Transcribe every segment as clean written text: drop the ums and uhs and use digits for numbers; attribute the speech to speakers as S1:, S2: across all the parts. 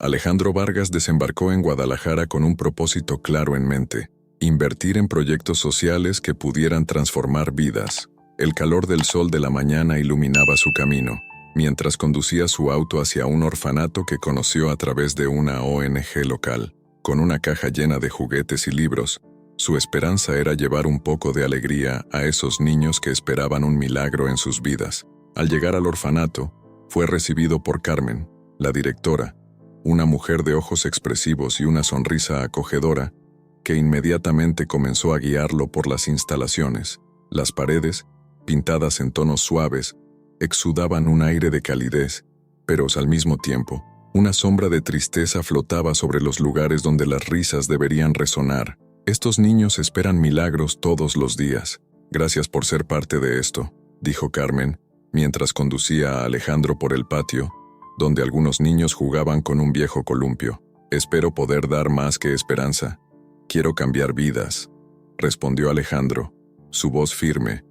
S1: Alejandro Vargas desembarcó en Guadalajara con un propósito claro en mente: invertir en proyectos sociales que pudieran transformar vidas. El calor del sol de la mañana iluminaba su camino, mientras conducía su auto hacia un orfanato que conoció a través de una ONG local. Con una caja llena de juguetes y libros, su esperanza era llevar un poco de alegría a esos niños que esperaban un milagro en sus vidas. Al llegar al orfanato, fue recibido por Carmen, la directora, una mujer de ojos expresivos y una sonrisa acogedora, que inmediatamente comenzó a guiarlo por las instalaciones. Las paredes, pintadas en tonos suaves, exudaban un aire de calidez, pero al mismo tiempo, una sombra de tristeza flotaba sobre los lugares donde las risas deberían resonar. Estos niños esperan milagros todos los días. Gracias por ser parte de esto, dijo Carmen, mientras conducía a Alejandro por el patio, donde algunos niños jugaban con un viejo columpio. Espero poder dar más que esperanza. Quiero cambiar vidas, respondió Alejandro, su voz firme,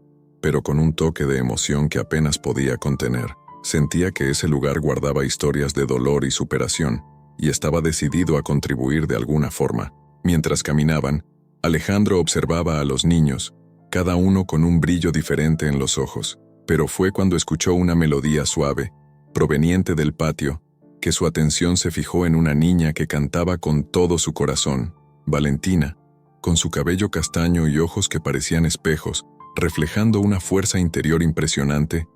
S1: pero con un toque de emoción que apenas podía contener. Sentía que ese lugar guardaba historias de dolor y superación, y estaba decidido a contribuir de alguna forma. Mientras caminaban, Alejandro observaba a los niños, cada uno con un brillo diferente en los ojos, pero fue cuando escuchó una melodía suave, proveniente del patio, que su atención se fijó en una niña que cantaba con todo su corazón. Valentina, con su cabello castaño y ojos que parecían espejos, reflejando una fuerza interior impresionante,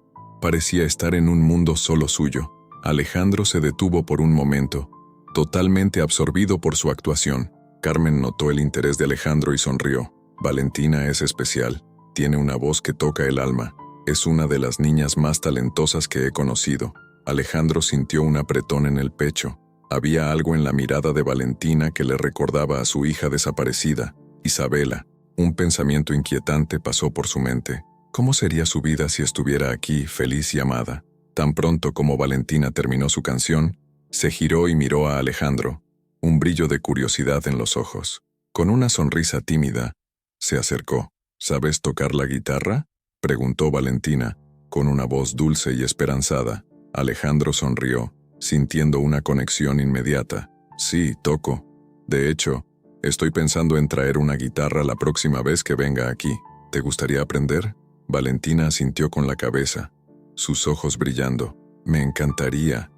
S1: parecía estar en un mundo solo suyo. Alejandro se detuvo por un momento, totalmente absorbido por su actuación. Carmen notó el interés de Alejandro y sonrió. Valentina es especial, tiene una voz que toca el alma, es una de las niñas más talentosas que he conocido. Alejandro sintió un apretón en el pecho. Había algo en la mirada de Valentina que le recordaba a su hija desaparecida, Isabela. Un pensamiento inquietante pasó por su mente. ¿Cómo sería su vida si estuviera aquí, feliz y amada? Tan pronto como Valentina terminó su canción, se giró y miró a Alejandro, un brillo de curiosidad en los ojos. Con una sonrisa tímida, se acercó. ¿Sabes tocar la guitarra?, preguntó Valentina, con una voz dulce y esperanzada. Alejandro sonrió, sintiendo una conexión inmediata. Sí, toco. De hecho, estoy pensando en traer una guitarra la próxima vez que venga aquí. ¿Te gustaría aprender? Valentina asintió con la cabeza, sus ojos brillando. Me encantaría.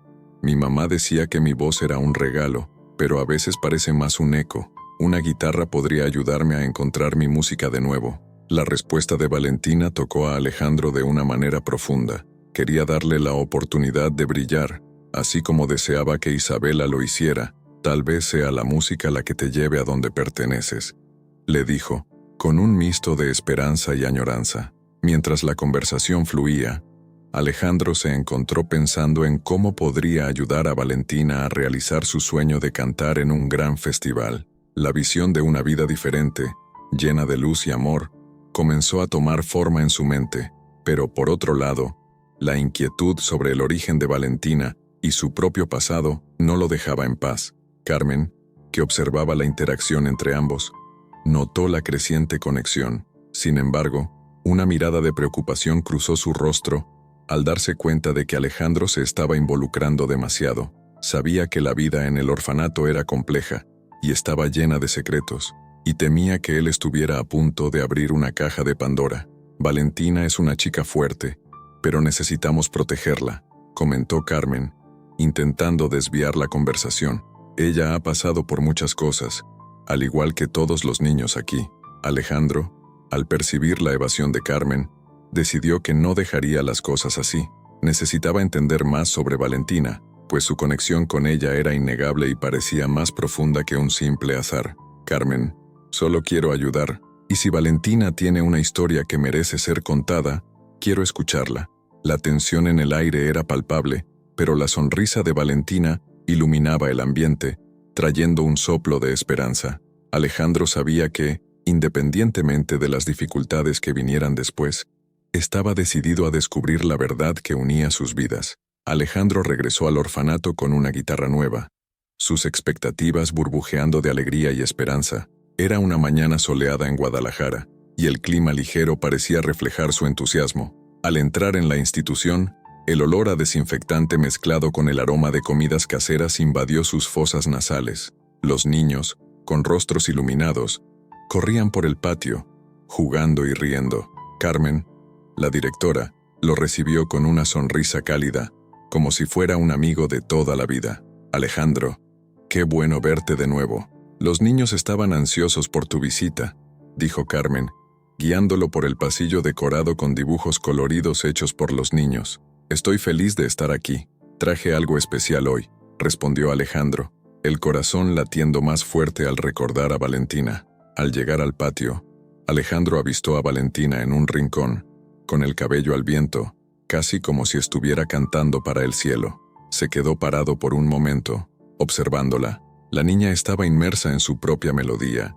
S1: Mi mamá decía que mi voz era un regalo, pero a veces parece más un eco. Una guitarra podría ayudarme a encontrar mi música de nuevo. La respuesta de Valentina tocó a Alejandro de una manera profunda. Quería darle la oportunidad de brillar, así como deseaba que Isabela lo hiciera. Tal vez sea la música la que te lleve a donde perteneces, le dijo, con un mixto de esperanza y añoranza. Mientras la conversación fluía, Alejandro se encontró pensando en cómo podría ayudar a Valentina a realizar su sueño de cantar en un gran festival. La visión de una vida diferente, llena de luz y amor, comenzó a tomar forma en su mente, pero por otro lado, la inquietud sobre el origen de Valentina y su propio pasado no lo dejaba en paz. Carmen, que observaba la interacción entre ambos, notó la creciente conexión. Sin embargo, una mirada de preocupación cruzó su rostro al darse cuenta de que Alejandro se estaba involucrando demasiado. Sabía que la vida en el orfanato era compleja y estaba llena de secretos, y temía que él estuviera a punto de abrir una caja de Pandora. Valentina es una chica fuerte, pero necesitamos protegerla, comentó Carmen, intentando desviar la conversación. Ella ha pasado por muchas cosas, al igual que todos los niños aquí. Alejandro, al percibir la evasión de Carmen, decidió que no dejaría las cosas así. Necesitaba entender más sobre Valentina, pues su conexión con ella era innegable y parecía más profunda que un simple azar. Carmen, solo quiero ayudar, y si Valentina tiene una historia que merece ser contada, quiero escucharla. La tensión en el aire era palpable, pero la sonrisa de Valentina iluminaba el ambiente, trayendo un soplo de esperanza. Alejandro sabía que, independientemente de las dificultades que vinieran después, estaba decidido a descubrir la verdad que unía sus vidas. Alejandro regresó al orfanato con una guitarra nueva, sus expectativas burbujeando de alegría y esperanza. Era una mañana soleada en Guadalajara, y el clima ligero parecía reflejar su entusiasmo. Al entrar en la institución, El olor a desinfectante mezclado con el aroma de comidas caseras invadió sus fosas nasales. Los niños, con rostros iluminados, corrían por el patio, jugando y riendo. Carmen, la directora, lo recibió con una sonrisa cálida, como si fuera un amigo de toda la vida. Alejandro, qué bueno verte de nuevo. Los niños estaban ansiosos por tu visita, dijo Carmen, guiándolo por el pasillo decorado con dibujos coloridos hechos por los niños. Estoy feliz de estar aquí. Traje algo especial hoy, respondió Alejandro, el corazón latiendo más fuerte al recordar a Valentina. Al llegar al patio, Alejandro avistó a Valentina en un rincón, con el cabello al viento, casi como si estuviera cantando para el cielo. Se quedó parado por un momento, observándola. La niña estaba inmersa en su propia melodía,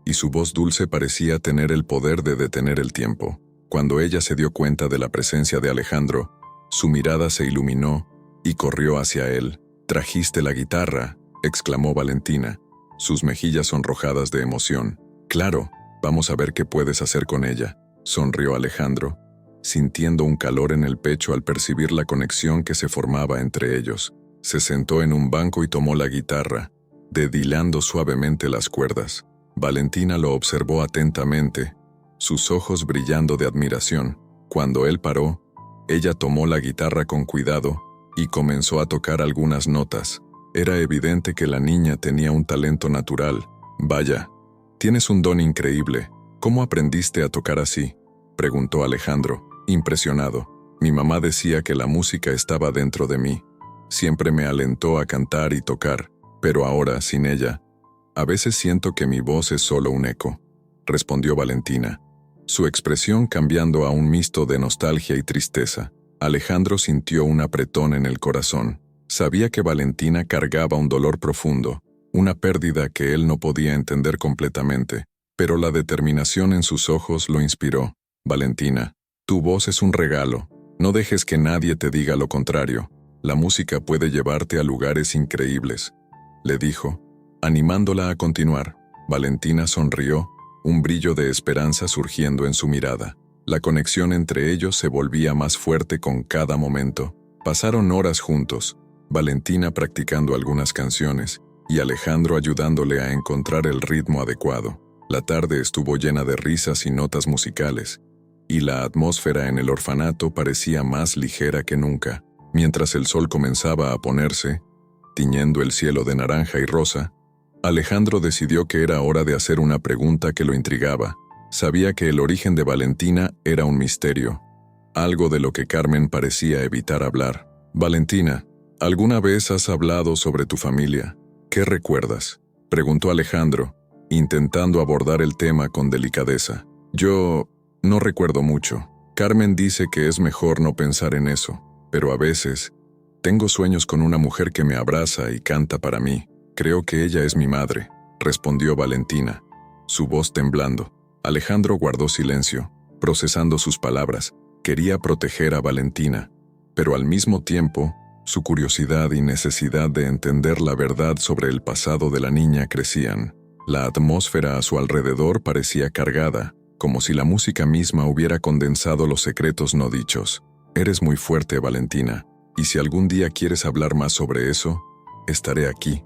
S1: y su voz dulce parecía tener el poder de detener el tiempo. Cuando ella se dio cuenta de la presencia de Alejandro, su mirada se iluminó y corrió hacia él. «¿Trajiste la guitarra?», exclamó Valentina, sus mejillas sonrojadas de emoción. «Claro, vamos a ver qué puedes hacer con ella», sonrió Alejandro, sintiendo un calor en el pecho al percibir la conexión que se formaba entre ellos. Se sentó en un banco y tomó la guitarra, dedilando suavemente las cuerdas. Valentina lo observó atentamente, sus ojos brillando de admiración. Cuando él paró, ella tomó la guitarra con cuidado y comenzó a tocar algunas notas. Era evidente que la niña tenía un talento natural. «Vaya, tienes un don increíble. ¿Cómo aprendiste a tocar así?», preguntó Alejandro, impresionado. «Mi mamá decía que la música estaba dentro de mí. Siempre me alentó a cantar y tocar, pero ahora, sin ella, a veces siento que mi voz es solo un eco», respondió Valentina, su expresión cambiando a un mixto de nostalgia y tristeza. Alejandro sintió un apretón en el corazón. Sabía que Valentina cargaba un dolor profundo, una pérdida que él no podía entender completamente, pero la determinación en sus ojos lo inspiró. «Valentina, tu voz es un regalo. No dejes que nadie te diga lo contrario. La música puede llevarte a lugares increíbles», le dijo, animándola a continuar. Valentina sonrió, un brillo de esperanza surgiendo en su mirada. La conexión entre ellos se volvía más fuerte con cada momento. Pasaron horas juntos, Valentina practicando algunas canciones y Alejandro ayudándole a encontrar el ritmo adecuado. La tarde estuvo llena de risas y notas musicales, y la atmósfera en el orfanato parecía más ligera que nunca. Mientras el sol comenzaba a ponerse, tiñendo el cielo de naranja y rosa, Alejandro decidió que era hora de hacer una pregunta que lo intrigaba. Sabía que el origen de Valentina era un misterio, algo de lo que Carmen parecía evitar hablar. «Valentina, ¿alguna vez has hablado sobre tu familia? ¿Qué recuerdas?», preguntó Alejandro, intentando abordar el tema con delicadeza. «Yo no recuerdo mucho. Carmen dice que es mejor no pensar en eso, pero a veces tengo sueños con una mujer que me abraza y canta para mí. Creo que ella es mi madre», respondió Valentina, su voz temblando. Alejandro guardó silencio, procesando sus palabras. Quería proteger a Valentina, pero al mismo tiempo, su curiosidad y necesidad de entender la verdad sobre el pasado de la niña crecían. La atmósfera a su alrededor parecía cargada, como si la música misma hubiera condensado los secretos no dichos. «Eres muy fuerte, Valentina, y si algún día quieres hablar más sobre eso, estaré aquí»,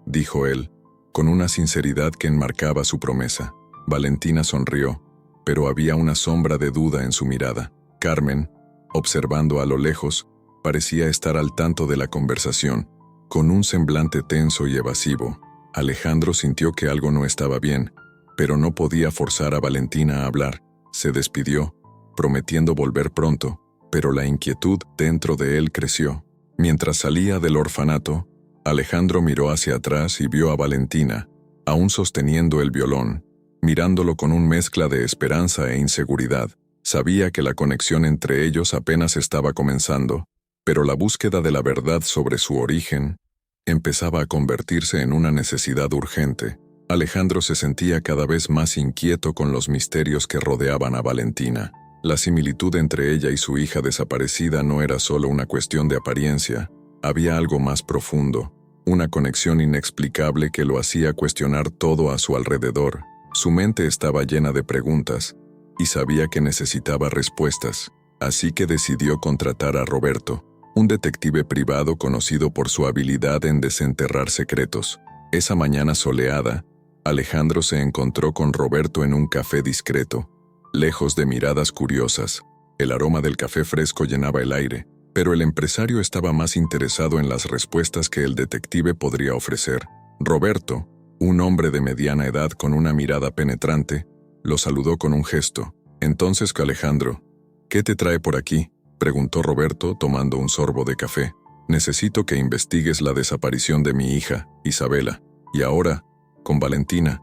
S1: dijo él, con una sinceridad que enmarcaba su promesa. Valentina sonrió, pero había una sombra de duda en su mirada. Carmen, observando a lo lejos, parecía estar al tanto de la conversación, con un semblante tenso y evasivo. Alejandro sintió que algo no estaba bien, pero no podía forzar a Valentina a hablar. Se despidió, prometiendo volver pronto, pero la inquietud dentro de él creció. Mientras salía del orfanato, Alejandro miró hacia atrás y vio a Valentina, aún sosteniendo el violón, mirándolo con una mezcla de esperanza e inseguridad. Sabía que la conexión entre ellos apenas estaba comenzando, pero la búsqueda de la verdad sobre su origen empezaba a convertirse en una necesidad urgente. Alejandro se sentía cada vez más inquieto con los misterios que rodeaban a Valentina. La similitud entre ella y su hija desaparecida no era solo una cuestión de apariencia, había algo más profundo, una conexión inexplicable que lo hacía cuestionar todo a su alrededor. Su mente estaba llena de preguntas, y sabía que necesitaba respuestas, así que decidió contratar a Roberto, un detective privado conocido por su habilidad en desenterrar secretos. Esa mañana soleada, Alejandro se encontró con Roberto en un café discreto, lejos de miradas curiosas. El aroma del café fresco llenaba el aire, pero el empresario estaba más interesado en las respuestas que el detective podría ofrecer. Roberto, un hombre de mediana edad con una mirada penetrante, lo saludó con un gesto. Entonces, Alejandro, ¿qué te trae por aquí?, preguntó Roberto tomando un sorbo de café. Necesito que investigues la desaparición de mi hija, Isabela. Y ahora, con Valentina.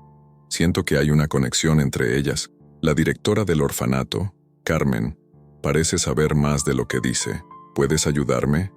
S1: Siento que hay una conexión entre ellas. La directora del orfanato, Carmen, parece saber más de lo que dice. ¿Puedes ayudarme?,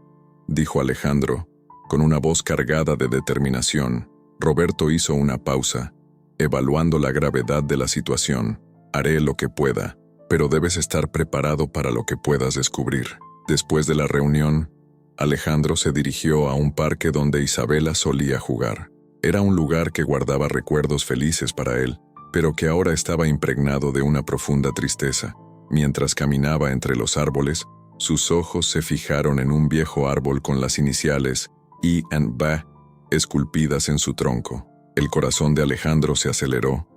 S1: dijo Alejandro, con una voz cargada de determinación. Roberto hizo una pausa, evaluando la gravedad de la situación. Haré lo que pueda, pero debes estar preparado para lo que puedas descubrir. Después de la reunión, Alejandro se dirigió a un parque donde Isabela solía jugar. Era un lugar que guardaba recuerdos felices para él, pero que ahora estaba impregnado de una profunda tristeza. Mientras caminaba entre los árboles, sus ojos se fijaron en un viejo árbol con las iniciales I and B esculpidas en su tronco. El corazón de Alejandro se aceleró.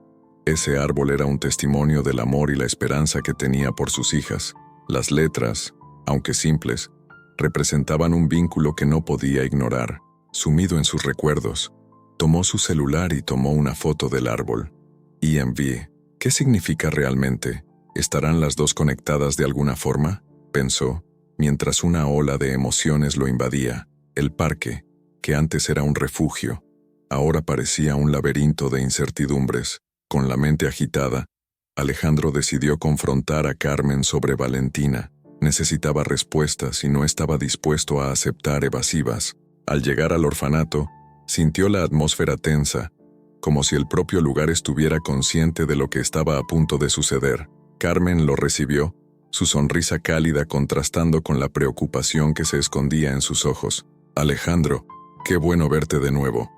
S1: Ese árbol era un testimonio del amor y la esperanza que tenía por sus hijas. Las letras, aunque simples, representaban un vínculo que no podía ignorar. Sumido en sus recuerdos, tomó su celular y tomó una foto del árbol. IMV. ¿Qué significa realmente? ¿Estarán las dos conectadas de alguna forma?, pensó, mientras una ola de emociones lo invadía. El parque, que antes era un refugio, ahora parecía un laberinto de incertidumbres. Con la mente agitada, Alejandro decidió confrontar a Carmen sobre Valentina. Necesitaba respuestas y no estaba dispuesto a aceptar evasivas. Al llegar al orfanato, sintió la atmósfera tensa, como si el propio lugar estuviera consciente de lo que estaba a punto de suceder. Carmen lo recibió, su sonrisa cálida contrastando con la preocupación que se escondía en sus ojos. Alejandro, qué bueno verte de nuevo.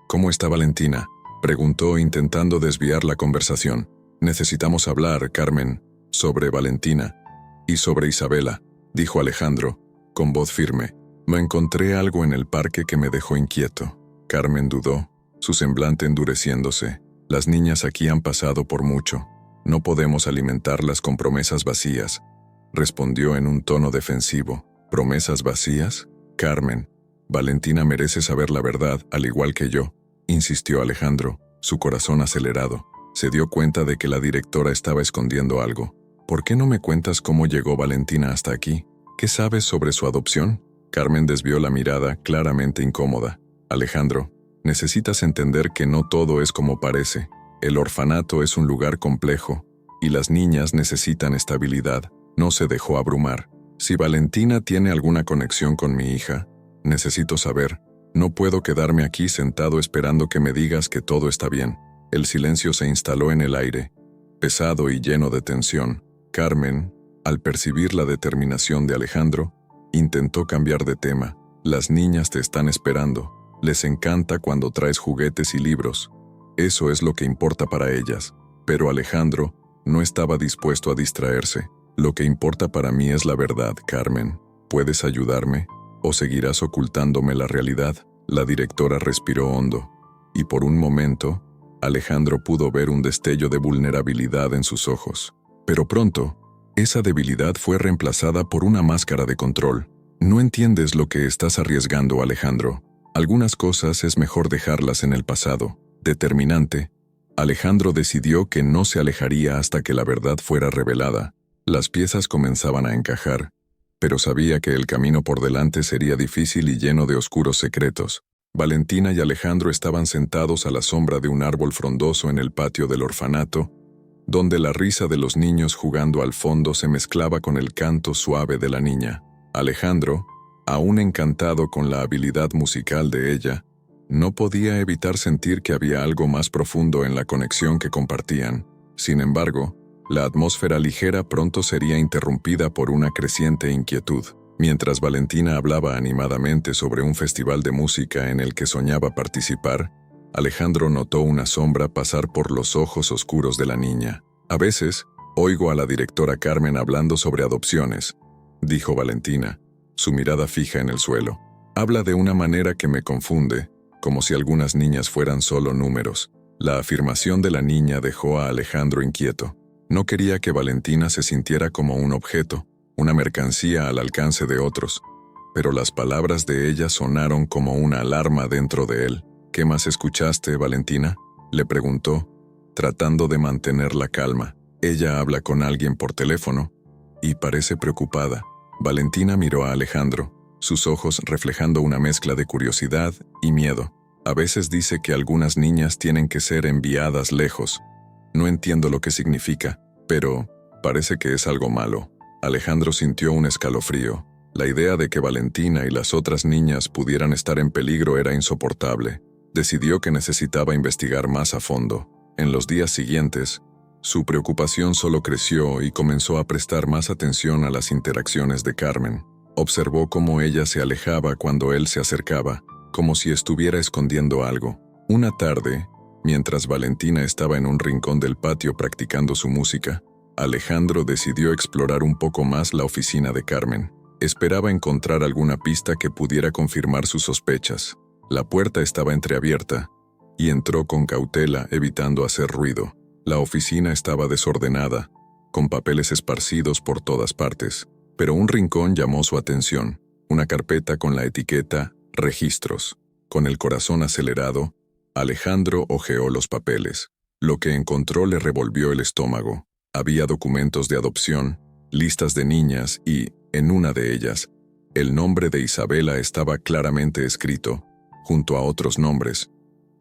S1: ¿Cómo está Valentina?, preguntó intentando desviar la conversación. Necesitamos hablar, Carmen, sobre Valentina y sobre Isabela, dijo Alejandro, con voz firme. Me encontré algo en el parque que me dejó inquieto. Carmen dudó, su semblante endureciéndose. Las niñas aquí han pasado por mucho. No podemos alimentarlas con promesas vacías, respondió en un tono defensivo. ¿Promesas vacías? Carmen, Valentina merece saber la verdad, al igual que yo, insistió Alejandro, su corazón acelerado. Se dio cuenta de que la directora estaba escondiendo algo. ¿Por qué no me cuentas cómo llegó Valentina hasta aquí? ¿Qué sabes sobre su adopción? Carmen desvió la mirada, claramente incómoda. Alejandro, necesitas entender que no todo es como parece. El orfanato es un lugar complejo, y las niñas necesitan estabilidad. No se dejó abrumar. Si Valentina tiene alguna conexión con mi hija, necesito saber. No puedo quedarme aquí sentado esperando que me digas que todo está bien. El silencio se instaló en el aire, pesado y lleno de tensión. Carmen, al percibir la determinación de Alejandro, intentó cambiar de tema. Las niñas te están esperando. Les encanta cuando traes juguetes y libros. Eso es lo que importa para ellas. Pero Alejandro no estaba dispuesto a distraerse. Lo que importa para mí es la verdad, Carmen. ¿Puedes ayudarme? ¿O seguirás ocultándome la realidad? La directora respiró hondo, y por un momento, Alejandro pudo ver un destello de vulnerabilidad en sus ojos. Pero pronto, esa debilidad fue reemplazada por una máscara de control. No entiendes lo que estás arriesgando, Alejandro. Algunas cosas es mejor dejarlas en el pasado. Determinante, Alejandro decidió que no se alejaría hasta que la verdad fuera revelada. Las piezas comenzaban a encajar, pero sabía que el camino por delante sería difícil y lleno de oscuros secretos. Valentina y Alejandro estaban sentados a la sombra de un árbol frondoso en el patio del orfanato, donde la risa de los niños jugando al fondo se mezclaba con el canto suave de la niña. Alejandro, aún encantado con la habilidad musical de ella, no podía evitar sentir que había algo más profundo en la conexión que compartían. Sin embargo, la atmósfera ligera pronto sería interrumpida por una creciente inquietud. Mientras Valentina hablaba animadamente sobre un festival de música en el que soñaba participar, Alejandro notó una sombra pasar por los ojos oscuros de la niña. A veces, oigo a la directora Carmen hablando sobre adopciones, dijo Valentina, su mirada fija en el suelo. Habla de una manera que me confunde, como si algunas niñas fueran solo números. La afirmación de la niña dejó a Alejandro inquieto. No quería que Valentina se sintiera como un objeto, una mercancía al alcance de otros. Pero las palabras de ella sonaron como una alarma dentro de él. ¿Qué más escuchaste, Valentina?, le preguntó, tratando de mantener la calma. Ella habla con alguien por teléfono y parece preocupada. Valentina miró a Alejandro, sus ojos reflejando una mezcla de curiosidad y miedo. A veces dice que algunas niñas tienen que ser enviadas lejos. No entiendo lo que significa, pero parece que es algo malo. Alejandro sintió un escalofrío. La idea de que Valentina y las otras niñas pudieran estar en peligro era insoportable. Decidió que necesitaba investigar más a fondo. En los días siguientes, su preocupación solo creció y comenzó a prestar más atención a las interacciones de Carmen. Observó cómo ella se alejaba cuando él se acercaba, como si estuviera escondiendo algo. Una tarde, mientras Valentina estaba en un rincón del patio practicando su música, Alejandro decidió explorar un poco más la oficina de Carmen. Esperaba encontrar alguna pista que pudiera confirmar sus sospechas. La puerta estaba entreabierta, y entró con cautela, evitando hacer ruido. La oficina estaba desordenada, con papeles esparcidos por todas partes, pero un rincón llamó su atención, una carpeta con la etiqueta «Registros». Con el corazón acelerado, Alejandro hojeó los papeles. Lo que encontró le revolvió el estómago. Había documentos de adopción, listas de niñas y, en una de ellas, el nombre de Isabela estaba claramente escrito, junto a otros nombres,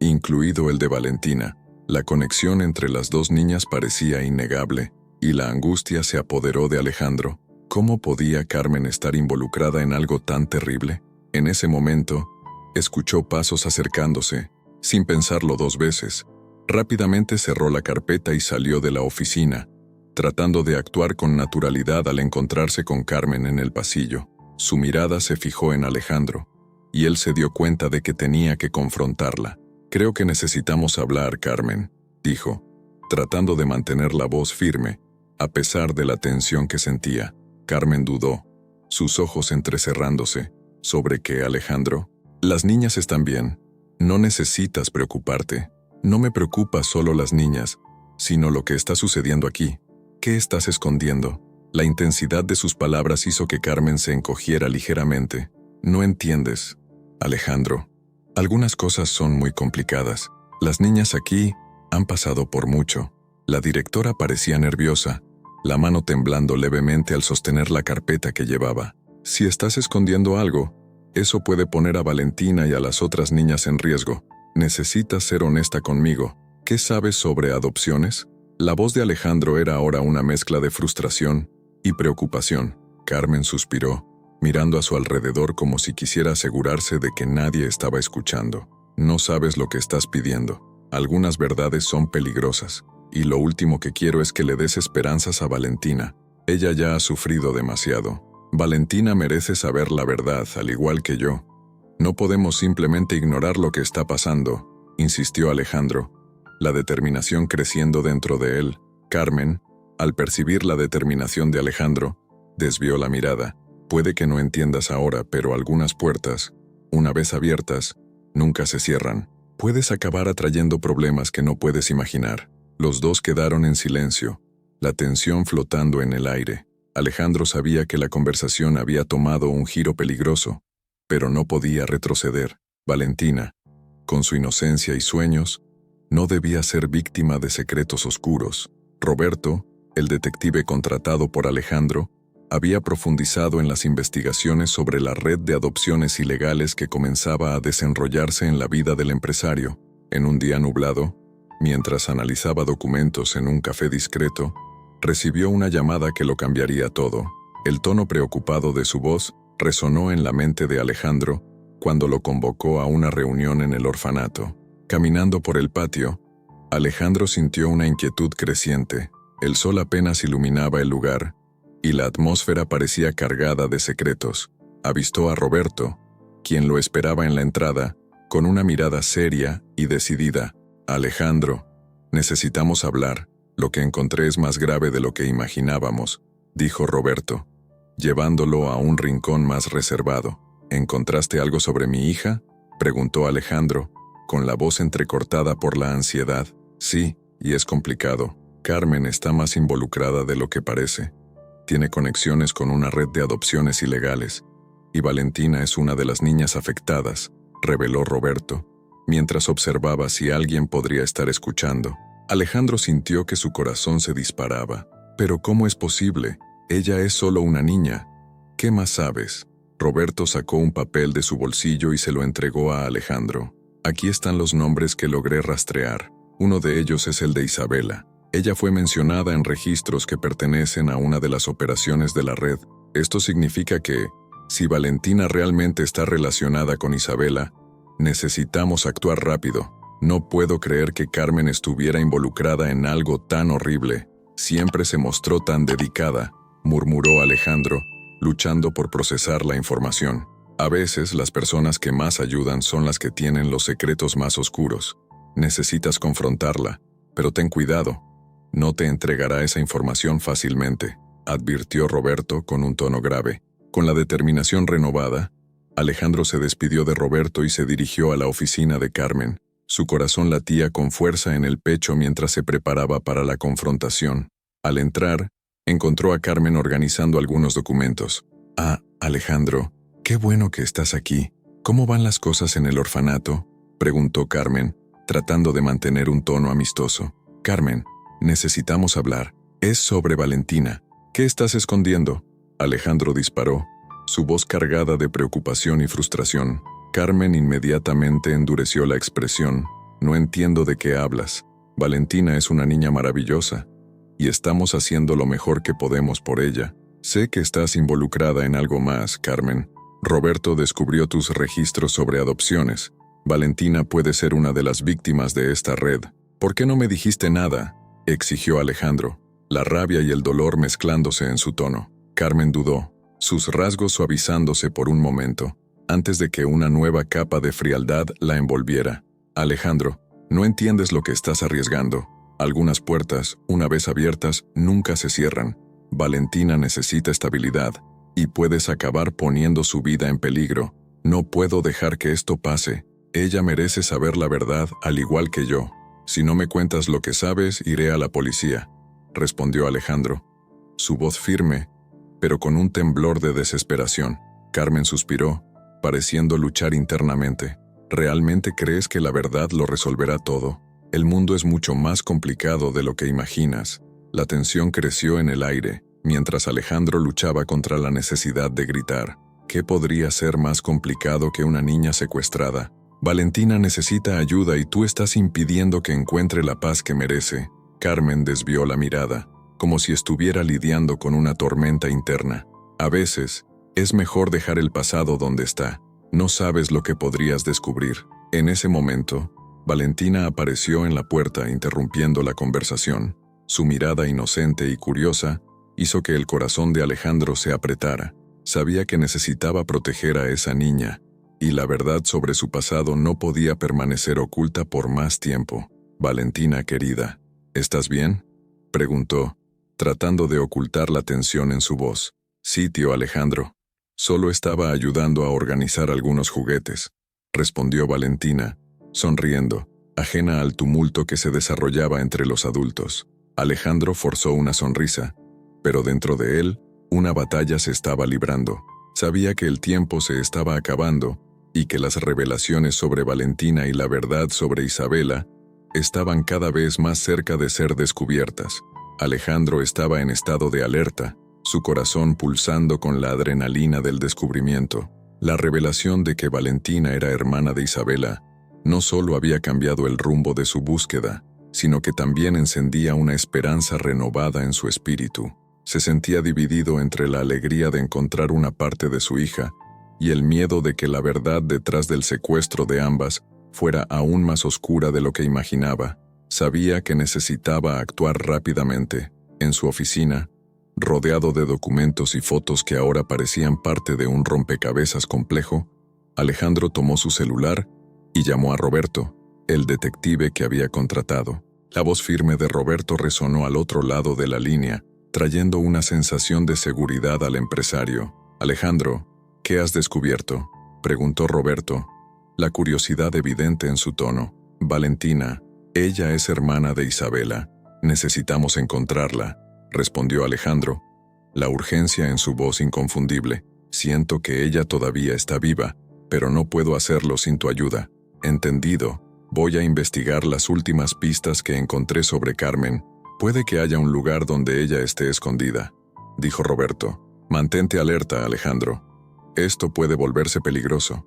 S1: incluido el de Valentina. La conexión entre las dos niñas parecía innegable, y la angustia se apoderó de Alejandro. ¿Cómo podía Carmen estar involucrada en algo tan terrible? En ese momento, escuchó pasos acercándose, sin pensarlo dos veces. Rápidamente cerró la carpeta y salió de la oficina, tratando de actuar con naturalidad al encontrarse con Carmen en el pasillo. Su mirada se fijó en Alejandro, y él se dio cuenta de que tenía que confrontarla. «Creo que necesitamos hablar, Carmen», dijo, tratando de mantener la voz firme, a pesar de la tensión que sentía. Carmen dudó, sus ojos entrecerrándose. ¿Sobre qué, Alejandro? «Las niñas están bien. No necesitas preocuparte. No me preocupa solo las niñas, sino lo que está sucediendo aquí. ¿Qué estás escondiendo?». La intensidad de sus palabras hizo que Carmen se encogiera ligeramente. «No entiendes, Alejandro. Algunas cosas son muy complicadas. Las niñas aquí han pasado por mucho». La directora parecía nerviosa, la mano temblando levemente al sostener la carpeta que llevaba. «Si estás escondiendo algo, eso puede poner a Valentina y a las otras niñas en riesgo. Necesitas ser honesta conmigo. ¿Qué sabes sobre adopciones?». La voz de Alejandro era ahora una mezcla de frustración y preocupación. Carmen suspiró, mirando a su alrededor como si quisiera asegurarse de que nadie estaba escuchando. «No sabes lo que estás pidiendo. Algunas verdades son peligrosas, y lo último que quiero es que le des esperanzas a Valentina. Ella ya ha sufrido demasiado. Valentina merece saber la verdad, al igual que yo. No podemos simplemente ignorar lo que está pasando», insistió Alejandro, la determinación creciendo dentro de él. Carmen, al percibir la determinación de Alejandro, desvió la mirada. «Puede que no entiendas ahora, pero algunas puertas, una vez abiertas, nunca se cierran. Puedes acabar atrayendo problemas que no puedes imaginar». Los dos quedaron en silencio, la tensión flotando en el aire. Alejandro sabía que la conversación había tomado un giro peligroso, pero no podía retroceder. Valentina, con su inocencia y sueños, no debía ser víctima de secretos oscuros. Roberto, el detective contratado por Alejandro, había profundizado en las investigaciones sobre la red de adopciones ilegales que comenzaba a desenrollarse en la vida del empresario. En un día nublado, mientras analizaba documentos en un café discreto, recibió una llamada que lo cambiaría todo. El tono preocupado de su voz resonó en la mente de Alejandro cuando lo convocó a una reunión en el orfanato. Caminando por el patio, Alejandro sintió una inquietud creciente. El sol apenas iluminaba el lugar, y la atmósfera parecía cargada de secretos. Avistó a Roberto, quien lo esperaba en la entrada, con una mirada seria y decidida. «Alejandro, necesitamos hablar. Lo que encontré es más grave de lo que imaginábamos», dijo Roberto. llevándolo a un rincón más reservado. ¿Encontraste algo sobre mi hija?, preguntó Alejandro, con la voz entrecortada por la ansiedad. Sí, y es complicado. Carmen está más involucrada de lo que parece. Tiene conexiones con una red de adopciones ilegales, y Valentina es una de las niñas afectadas, reveló Roberto, mientras observaba si alguien podría estar escuchando. Alejandro sintió que su corazón se disparaba. «¿Pero cómo es posible? Ella es solo una niña. ¿Qué más sabes?». Roberto sacó un papel de su bolsillo y se lo entregó a Alejandro. «Aquí están los nombres que logré rastrear. Uno de ellos es el de Isabela. Ella fue mencionada en registros que pertenecen a una de las operaciones de la red. Esto significa que, si Valentina realmente está relacionada con Isabela, necesitamos actuar rápido. No puedo creer que Carmen estuviera involucrada en algo tan horrible. Siempre se mostró tan dedicada», murmuró Alejandro, luchando por procesar la información. «A veces las personas que más ayudan son las que tienen los secretos más oscuros. Necesitas confrontarla, pero ten cuidado. No te entregará esa información fácilmente», advirtió Roberto con un tono grave. Con la determinación renovada, Alejandro se despidió de Roberto y se dirigió a la oficina de Carmen. Su corazón latía con fuerza en el pecho mientras se preparaba para la confrontación. Al entrar, encontró a Carmen organizando algunos documentos. «Ah, Alejandro, qué bueno que estás aquí. ¿Cómo van las cosas en el orfanato?», preguntó Carmen, tratando de mantener un tono amistoso. «Carmen, necesitamos hablar. Es sobre Valentina. ¿Qué estás escondiendo?». Alejandro disparó, su voz cargada de preocupación y frustración. Carmen inmediatamente endureció la expresión. «No entiendo de qué hablas. Valentina es una niña maravillosa, y estamos haciendo lo mejor que podemos por ella. Sé que estás involucrada en algo más, Carmen. Roberto descubrió tus registros sobre adopciones. Valentina puede ser una de las víctimas de esta red. ¿Por qué no me dijiste nada?», exigió Alejandro, la rabia y el dolor mezclándose en su tono. Carmen dudó, sus rasgos suavizándose por un momento, antes de que una nueva capa de frialdad la envolviera. «Alejandro, no entiendes lo que estás arriesgando. Algunas puertas, una vez abiertas, nunca se cierran. Valentina necesita estabilidad, y puedes acabar poniendo su vida en peligro. No puedo dejar que esto pase. Ella merece saber la verdad al igual que yo. Si no me cuentas lo que sabes, iré a la policía», respondió Alejandro, su voz firme, pero con un temblor de desesperación. Carmen suspiró, pareciendo luchar internamente. «¿Realmente crees que la verdad lo resolverá todo? El mundo es mucho más complicado de lo que imaginas». La tensión creció en el aire, mientras Alejandro luchaba contra la necesidad de gritar. ¿Qué podría ser más complicado que una niña secuestrada? «Valentina necesita ayuda y tú estás impidiendo que encuentre la paz que merece». Carmen desvió la mirada, como si estuviera lidiando con una tormenta interna. «A veces, es mejor dejar el pasado donde está. No sabes lo que podrías descubrir». En ese momento, Valentina apareció en la puerta interrumpiendo la conversación. Su mirada inocente y curiosa hizo que el corazón de Alejandro se apretara. Sabía que necesitaba proteger a esa niña, y la verdad sobre su pasado no podía permanecer oculta por más tiempo. «Valentina, querida, ¿estás bien?», preguntó, tratando de ocultar la tensión en su voz. «Sí, tío Alejandro. Solo estaba ayudando a organizar algunos juguetes», respondió Valentina, sonriendo, ajena al tumulto que se desarrollaba entre los adultos. Alejandro forzó una sonrisa, pero dentro de él, una batalla se estaba librando. Sabía que el tiempo se estaba acabando y que las revelaciones sobre Valentina y la verdad sobre Isabela estaban cada vez más cerca de ser descubiertas. Alejandro estaba en estado de alerta, su corazón pulsando con la adrenalina del descubrimiento. La revelación de que Valentina era hermana de Isabela no solo había cambiado el rumbo de su búsqueda, sino que también encendía una esperanza renovada en su espíritu. Se sentía dividido entre la alegría de encontrar una parte de su hija y el miedo de que la verdad detrás del secuestro de ambas fuera aún más oscura de lo que imaginaba. Sabía que necesitaba actuar rápidamente. En su oficina, rodeado de documentos y fotos que ahora parecían parte de un rompecabezas complejo, Alejandro tomó su celular y llamó a Roberto, el detective que había contratado. La voz firme de Roberto resonó al otro lado de la línea, trayendo una sensación de seguridad al empresario. «Alejandro, ¿qué has descubierto?», preguntó Roberto, la curiosidad evidente en su tono. «Valentina, ella es hermana de Isabela. Necesitamos encontrarla», respondió Alejandro, la urgencia en su voz inconfundible. «Siento que ella todavía está viva, pero no puedo hacerlo sin tu ayuda». «Entendido. Voy a investigar las últimas pistas que encontré sobre Carmen. Puede que haya un lugar donde ella esté escondida», dijo Roberto. «Mantente alerta, Alejandro. Esto puede volverse peligroso».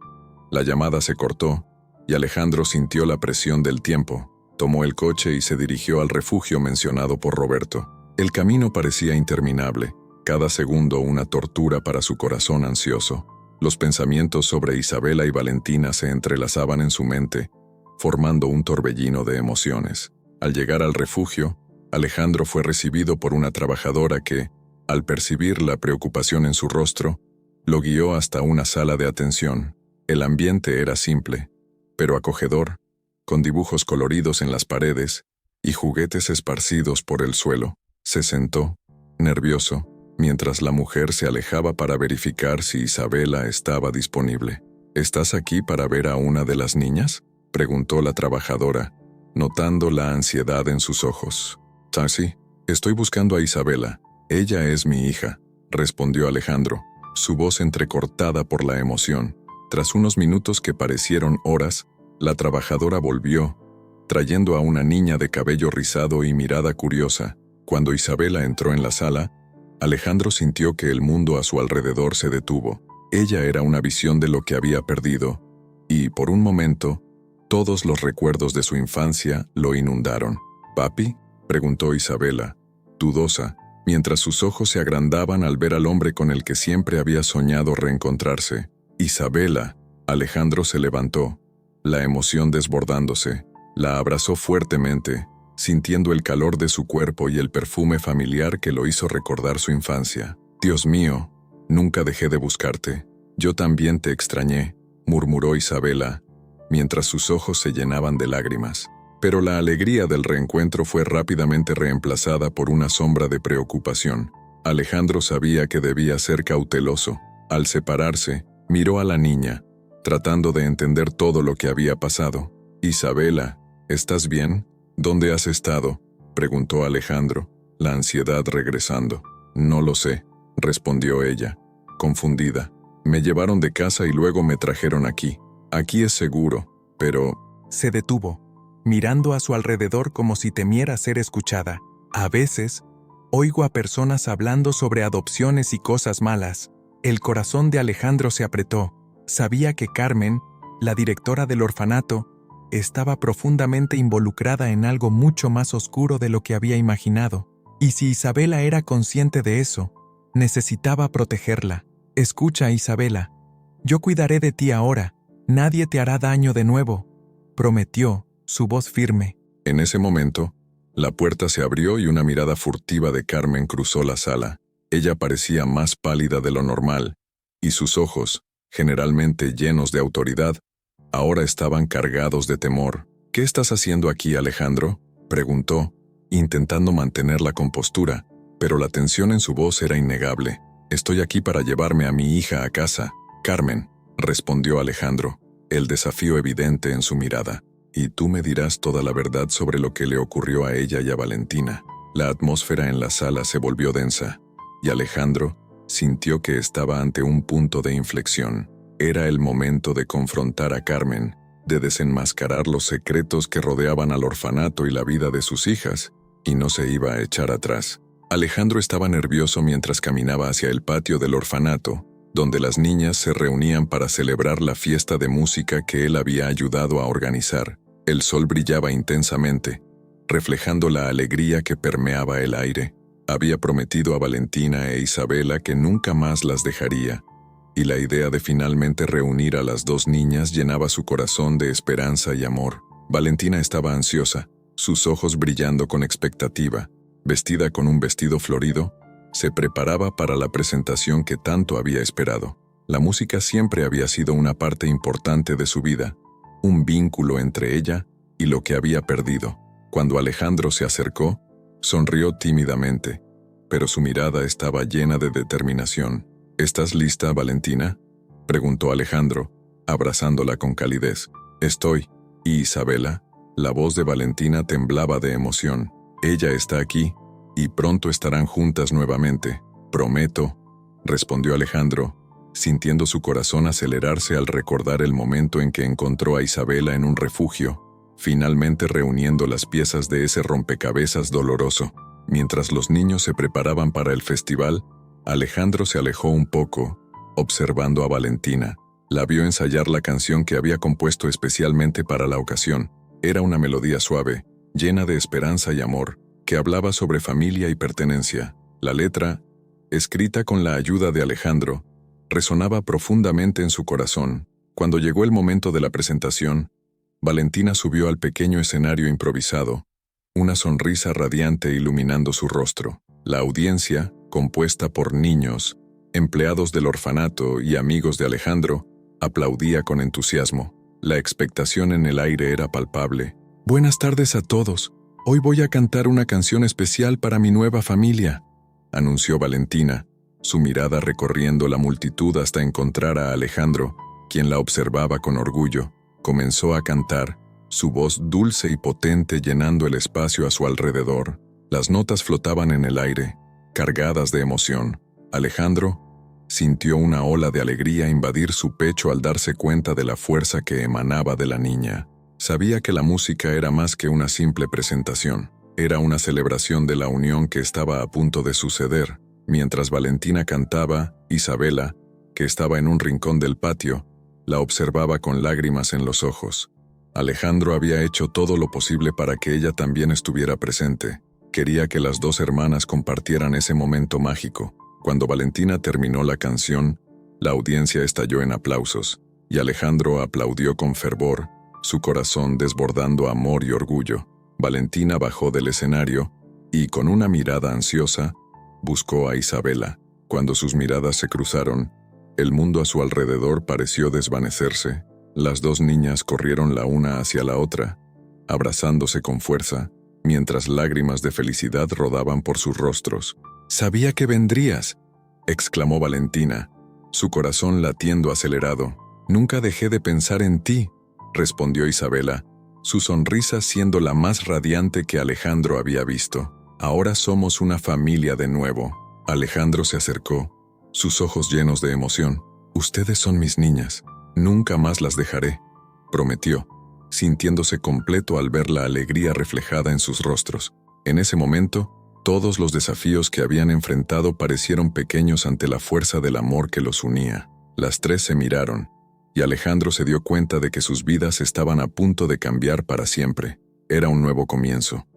S1: La llamada se cortó, y Alejandro sintió la presión del tiempo. Tomó el coche y se dirigió al refugio mencionado por Roberto. El camino parecía interminable, cada segundo una tortura para su corazón ansioso. Los pensamientos sobre Isabela y Valentina se entrelazaban en su mente, formando un torbellino de emociones. Al llegar al refugio, Alejandro fue recibido por una trabajadora que, al percibir la preocupación en su rostro, lo guió hasta una sala de atención. El ambiente era simple, pero acogedor, con dibujos coloridos en las paredes y juguetes esparcidos por el suelo. Se sentó, nervioso, mientras la mujer se alejaba para verificar si Isabela estaba disponible. «¿Estás aquí para ver a una de las niñas?», preguntó la trabajadora, notando la ansiedad en sus ojos. «Sí, estoy buscando a Isabela. Ella es mi hija», respondió Alejandro, su voz entrecortada por la emoción. Tras unos minutos que parecieron horas, la trabajadora volvió, trayendo a una niña de cabello rizado y mirada curiosa. Cuando Isabela entró en la sala, Alejandro sintió que el mundo a su alrededor se detuvo. Ella era una visión de lo que había perdido, y, por un momento, todos los recuerdos de su infancia lo inundaron. «¿Papi?», preguntó Isabela, dudosa, mientras sus ojos se agrandaban al ver al hombre con el que siempre había soñado reencontrarse. «Isabela». Alejandro se levantó, la emoción desbordándose. La abrazó fuertemente, sintiendo el calor de su cuerpo y el perfume familiar que lo hizo recordar su infancia. «Dios mío, nunca dejé de buscarte. Yo también te extrañé», murmuró Isabela, mientras sus ojos se llenaban de lágrimas. Pero la alegría del reencuentro fue rápidamente reemplazada por una sombra de preocupación. Alejandro sabía que debía ser cauteloso. Al separarse, miró a la niña, tratando de entender todo lo que había pasado. «Isabela, ¿estás bien? ¿Dónde has estado?», preguntó Alejandro, la ansiedad regresando. «No lo sé», respondió ella, confundida. «Me llevaron de casa y luego me trajeron aquí. Aquí es seguro, pero…».
S2: Se detuvo, mirando a su alrededor como si temiera ser escuchada. «A veces, oigo a personas hablando sobre adopciones y cosas malas». El corazón de Alejandro se apretó. Sabía que Carmen, la directora del orfanato, estaba profundamente involucrada en algo mucho más oscuro de lo que había imaginado. Y si Isabela era consciente de eso, necesitaba protegerla. «Escucha, Isabela. Yo cuidaré de ti ahora. Nadie te hará daño de nuevo», prometió, su voz firme.
S1: En ese momento, la puerta se abrió y una mirada furtiva de Carmen cruzó la sala. Ella parecía más pálida de lo normal, y sus ojos, generalmente llenos de autoridad, ahora estaban cargados de temor. «¿Qué estás haciendo aquí, Alejandro?», preguntó, intentando mantener la compostura, pero la tensión en su voz era innegable. «Estoy aquí para llevarme a mi hija a casa, Carmen», respondió Alejandro, el desafío evidente en su mirada. «Y tú me dirás toda la verdad sobre lo que le ocurrió a ella y a Valentina». La atmósfera en la sala se volvió densa, y Alejandro sintió que estaba ante un punto de inflexión. Era el momento de confrontar a Carmen, de desenmascarar los secretos que rodeaban al orfanato y la vida de sus hijas, y no se iba a echar atrás. Alejandro estaba nervioso mientras caminaba hacia el patio del orfanato, donde las niñas se reunían para celebrar la fiesta de música que él había ayudado a organizar. El sol brillaba intensamente, reflejando la alegría que permeaba el aire. Había prometido a Valentina e Isabela que nunca más las dejaría, y la idea de finalmente reunir a las dos niñas llenaba su corazón de esperanza y amor. Valentina estaba ansiosa, sus ojos brillando con expectativa. Vestida con un vestido florido, se preparaba para la presentación que tanto había esperado. La música siempre había sido una parte importante de su vida, un vínculo entre ella y lo que había perdido. Cuando Alejandro se acercó, sonrió tímidamente, pero su mirada estaba llena de determinación. ¿Estás lista, Valentina?, preguntó Alejandro, abrazándola con calidez. Estoy. ¿Y Isabela? La voz de Valentina temblaba de emoción. Ella está aquí, y pronto estarán juntas nuevamente. Prometo, respondió Alejandro, sintiendo su corazón acelerarse al recordar el momento en que encontró a Isabela en un refugio, finalmente reuniendo las piezas de ese rompecabezas doloroso. Mientras los niños se preparaban para el festival, Alejandro se alejó un poco, observando a Valentina. La vio ensayar la canción que había compuesto especialmente para la ocasión. Era una melodía suave, llena de esperanza y amor, que hablaba sobre familia y pertenencia. La letra, escrita con la ayuda de Alejandro, resonaba profundamente en su corazón. Cuando llegó el momento de la presentación, Valentina subió al pequeño escenario improvisado, una sonrisa radiante iluminando su rostro. La audiencia, compuesta por niños, empleados del orfanato y amigos de Alejandro, aplaudía con entusiasmo. La expectación en el aire era palpable. «Buenas tardes a todos. Hoy voy a cantar una canción especial para mi nueva familia», anunció Valentina, su mirada recorriendo la multitud hasta encontrar a Alejandro, quien la observaba con orgullo. Comenzó a cantar, su voz dulce y potente llenando el espacio a su alrededor. Las notas flotaban en el aire, cargadas de emoción. Alejandro sintió una ola de alegría invadir su pecho al darse cuenta de la fuerza que emanaba de la niña. Sabía que la música era más que una simple presentación. Era una celebración de la unión que estaba a punto de suceder. Mientras Valentina cantaba, Isabela, que estaba en un rincón del patio, la observaba con lágrimas en los ojos. Alejandro había hecho todo lo posible para que ella también estuviera presente. Quería que las dos hermanas compartieran ese momento mágico. Cuando Valentina terminó la canción, la audiencia estalló en aplausos, y Alejandro aplaudió con fervor, su corazón desbordando amor y orgullo. Valentina bajó del escenario y, con una mirada ansiosa, buscó a Isabela. Cuando sus miradas se cruzaron, el mundo a su alrededor pareció desvanecerse. Las dos niñas corrieron la una hacia la otra, abrazándose con fuerza, mientras lágrimas de felicidad rodaban por sus rostros. «Sabía que vendrías», exclamó Valentina, su corazón latiendo acelerado. «Nunca dejé de pensar en ti», respondió Isabela, su sonrisa siendo la más radiante que Alejandro había visto. «Ahora somos una familia de nuevo». Alejandro se acercó, sus ojos llenos de emoción. «Ustedes son mis niñas. Nunca más las dejaré», prometió, sintiéndose completo al ver la alegría reflejada en sus rostros. En ese momento, todos los desafíos que habían enfrentado parecieron pequeños ante la fuerza del amor que los unía. Las tres se miraron, y Alejandro se dio cuenta de que sus vidas estaban a punto de cambiar para siempre. Era un nuevo comienzo,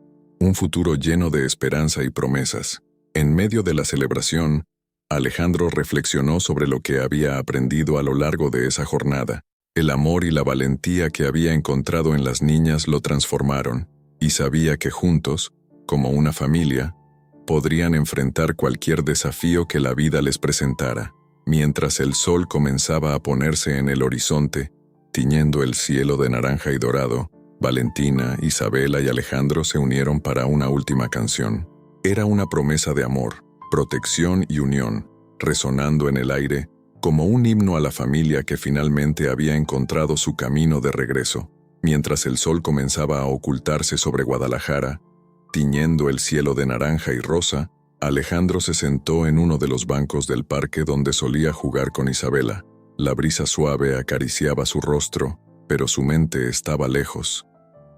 S1: un futuro lleno de esperanza y promesas. En medio de la celebración, Alejandro reflexionó sobre lo que había aprendido a lo largo de esa jornada. El amor y la valentía que había encontrado en las niñas lo transformaron, y sabía que juntos, como una familia, podrían enfrentar cualquier desafío que la vida les presentara. Mientras el sol comenzaba a ponerse en el horizonte, tiñendo el cielo de naranja y dorado, Valentina, Isabela y Alejandro se unieron para una última canción. Era una promesa de amor, protección y unión, resonando en el aire como un himno a la familia que finalmente había encontrado su camino de regreso. Mientras el sol comenzaba a ocultarse sobre Guadalajara, tiñendo el cielo de naranja y rosa, Alejandro se sentó en uno de los bancos del parque donde solía jugar con Isabela. La brisa suave acariciaba su rostro, pero su mente estaba lejos,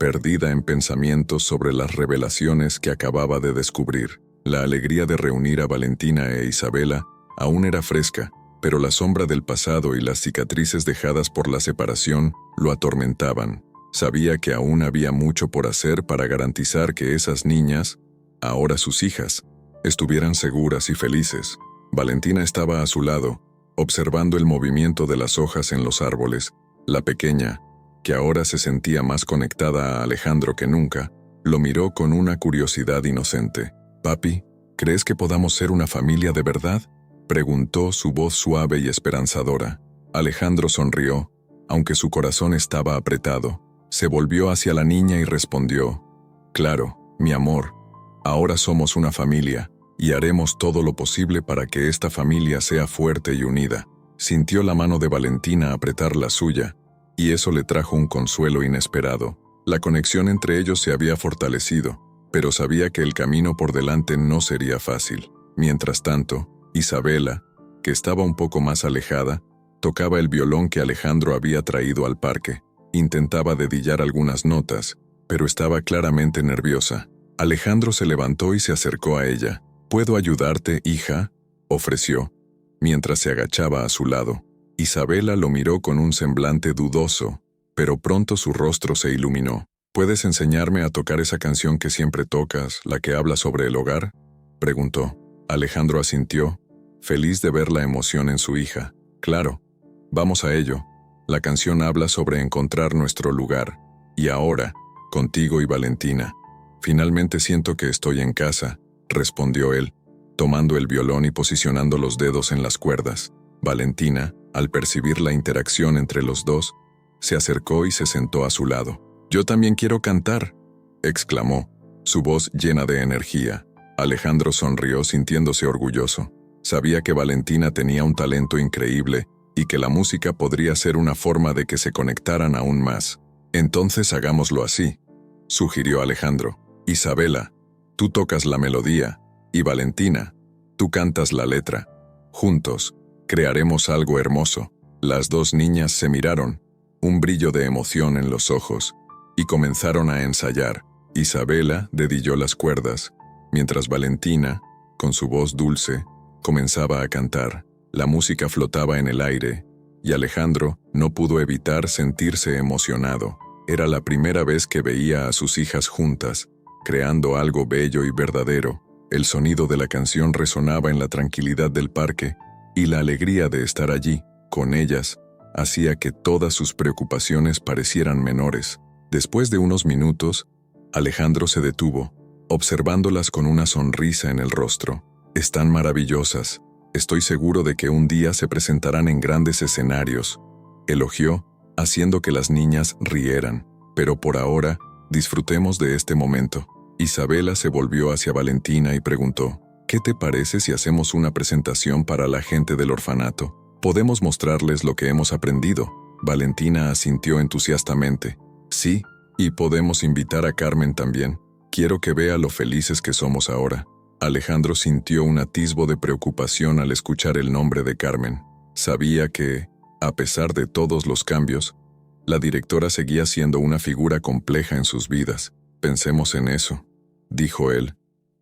S1: perdida en pensamientos sobre las revelaciones que acababa de descubrir. La alegría de reunir a Valentina e Isabela aún era fresca, pero la sombra del pasado y las cicatrices dejadas por la separación lo atormentaban. Sabía que aún había mucho por hacer para garantizar que esas niñas, ahora sus hijas, estuvieran seguras y felices. Valentina estaba a su lado, observando el movimiento de las hojas en los árboles. La pequeña, que ahora se sentía más conectada a Alejandro que nunca, lo miró con una curiosidad inocente. «Papi, ¿crees que podamos ser una familia de verdad?», preguntó, su voz suave y esperanzadora. Alejandro sonrió, aunque su corazón estaba apretado. Se volvió hacia la niña y respondió: «Claro, mi amor, ahora somos una familia, y haremos todo lo posible para que esta familia sea fuerte y unida. Sintió la mano de Valentina apretar la suya, y eso le trajo un consuelo inesperado. La conexión entre ellos se había fortalecido, pero sabía que el camino por delante no sería fácil. Mientras tanto, Isabela, que estaba un poco más alejada, tocaba el violón que Alejandro había traído al parque. Intentaba dedillar algunas notas, pero estaba claramente nerviosa. Alejandro se levantó y se acercó a ella. «¿Puedo ayudarte, hija?», ofreció, mientras se agachaba a su lado. Isabela lo miró con un semblante dudoso, pero pronto su rostro se iluminó. «¿Puedes enseñarme a tocar esa canción que siempre tocas, la que habla sobre el hogar?», preguntó. Alejandro asintió, feliz de ver la emoción en su hija. «Claro, vamos a ello. La canción habla sobre encontrar nuestro lugar. Y ahora, contigo y Valentina. Finalmente siento que estoy en casa», respondió él, tomando el violón y posicionando los dedos en las cuerdas. Valentina, al percibir la interacción entre los dos, se acercó y se sentó a su lado. «Yo también quiero cantar», exclamó, su voz llena de energía. Alejandro sonrió sintiéndose orgulloso. Sabía que Valentina tenía un talento increíble y que la música podría ser una forma de que se conectaran aún más. «Entonces hagámoslo así», sugirió Alejandro. «Isabela, tú tocas la melodía, y Valentina, tú cantas la letra. Juntos, crearemos algo hermoso». Las dos niñas se miraron, un brillo de emoción en los ojos, y comenzaron a ensayar. Isabela dedilló las cuerdas, mientras Valentina, con su voz dulce, comenzaba a cantar. La música flotaba en el aire, y Alejandro no pudo evitar sentirse emocionado. Era la primera vez que veía a sus hijas juntas, creando algo bello y verdadero. El sonido de la canción resonaba en la tranquilidad del parque, y la alegría de estar allí, con ellas, hacía que todas sus preocupaciones parecieran menores. Después de unos minutos, Alejandro se detuvo, observándolas con una sonrisa en el rostro. «Están maravillosas. Estoy seguro de que un día se presentarán en grandes escenarios», elogió, haciendo que las niñas rieran. «Pero por ahora, disfrutemos de este momento». Isabela se volvió hacia Valentina y preguntó: «¿Qué te parece si hacemos una presentación para la gente del orfanato? Podemos mostrarles lo que hemos aprendido». Valentina asintió entusiastamente. «Sí, y podemos invitar a Carmen también. Quiero que vea lo felices que somos ahora». Alejandro sintió un atisbo de preocupación al escuchar el nombre de Carmen. Sabía que, a pesar de todos los cambios, la directora seguía siendo una figura compleja en sus vidas. «Pensemos en eso», dijo él,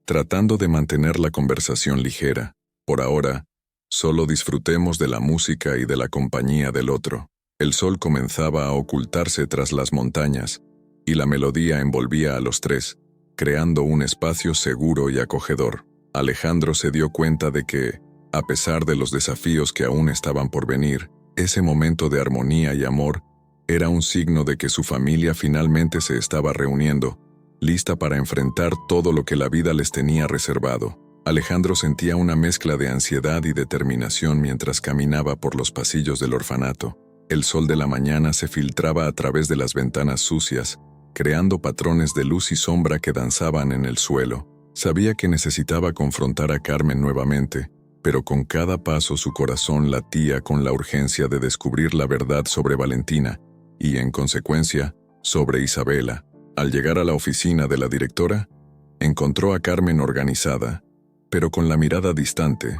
S1: tratando de mantener la conversación ligera. «Por ahora, solo disfrutemos de la música y de la compañía del otro». El sol comenzaba a ocultarse tras las montañas, y la melodía envolvía a los tres, creando un espacio seguro y acogedor. Alejandro se dio cuenta de que, a pesar de los desafíos que aún estaban por venir, ese momento de armonía y amor era un signo de que su familia finalmente se estaba reuniendo, lista para enfrentar todo lo que la vida les tenía reservado. Alejandro sentía una mezcla de ansiedad y determinación mientras caminaba por los pasillos del orfanato. El sol de la mañana se filtraba a través de las ventanas sucias, creando patrones de luz y sombra que danzaban en el suelo. Sabía que necesitaba confrontar a Carmen nuevamente, pero con cada paso su corazón latía con la urgencia de descubrir la verdad sobre Valentina y, en consecuencia, sobre Isabela. Al llegar a la oficina de la directora, encontró a Carmen organizada, pero con la mirada distante,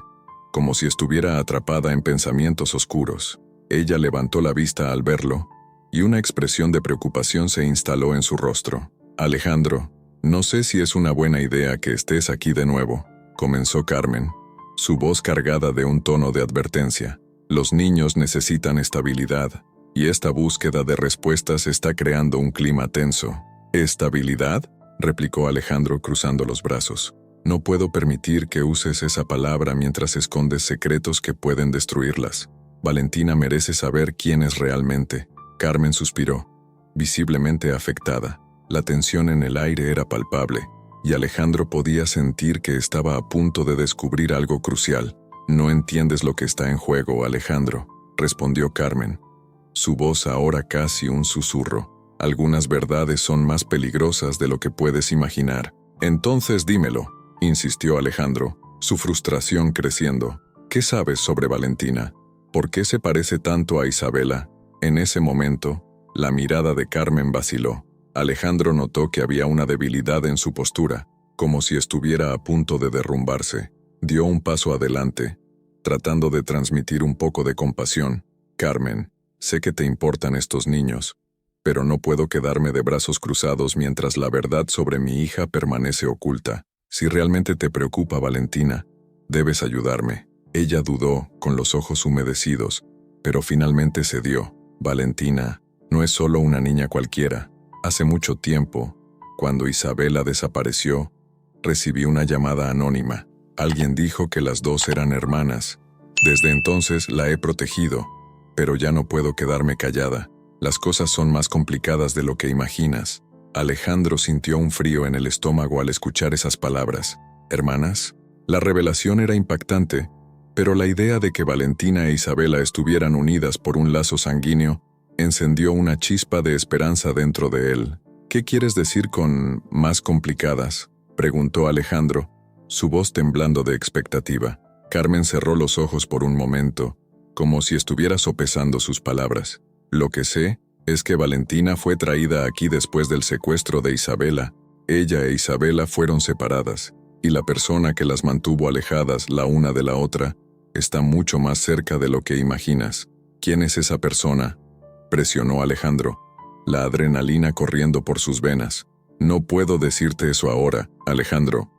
S1: como si estuviera atrapada en pensamientos oscuros. Ella levantó la vista al verlo, y una expresión de preocupación se instaló en su rostro. «Alejandro, no sé si es una buena idea que estés aquí de nuevo», comenzó Carmen, su voz cargada de un tono de advertencia. «Los niños necesitan estabilidad, y esta búsqueda de respuestas está creando un clima tenso». «¿Estabilidad?», replicó Alejandro cruzando los brazos. «No puedo permitir que uses esa palabra mientras escondes secretos que pueden destruirlas. Valentina merece saber quién es realmente». Carmen suspiró, visiblemente afectada. La tensión en el aire era palpable, y Alejandro podía sentir que estaba a punto de descubrir algo crucial. «No entiendes lo que está en juego, Alejandro», respondió Carmen, su voz ahora casi un susurro. «Algunas verdades son más peligrosas de lo que puedes imaginar». «Entonces dímelo», insistió Alejandro, su frustración creciendo. ¿Qué sabes sobre Valentina? ¿Por qué se parece tanto a Isabela? En ese momento, la mirada de Carmen vaciló. Alejandro notó que había una debilidad en su postura, como si estuviera a punto de derrumbarse. Dio un paso adelante, tratando de transmitir un poco de compasión. Carmen, sé que te importan estos niños, pero no puedo quedarme de brazos cruzados mientras la verdad sobre mi hija permanece oculta. Si realmente te preocupa Valentina, debes ayudarme. Ella dudó, con los ojos humedecidos, pero finalmente cedió. Valentina no es solo una niña cualquiera. Hace mucho tiempo, cuando Isabela desapareció, recibí una llamada anónima. Alguien dijo que las dos eran hermanas. Desde entonces la he protegido, pero ya no puedo quedarme callada. Las cosas son más complicadas de lo que imaginas. Alejandro sintió un frío en el estómago al escuchar esas palabras. ¿Hermanas? La revelación era impactante, pero la idea de que Valentina e Isabela estuvieran unidas por un lazo sanguíneo encendió una chispa de esperanza dentro de él. ¿Qué quieres decir con más complicadas?, preguntó Alejandro, su voz temblando de expectativa. Carmen cerró los ojos por un momento, como si estuviera sopesando sus palabras. Lo que sé es que Valentina fue traída aquí después del secuestro de Isabela. Ella e Isabela fueron separadas, y la persona que las mantuvo alejadas la una de la otra está mucho más cerca de lo que imaginas. ¿Quién es esa persona?, presionó Alejandro, la adrenalina corriendo por sus venas. No puedo decirte eso ahora, Alejandro.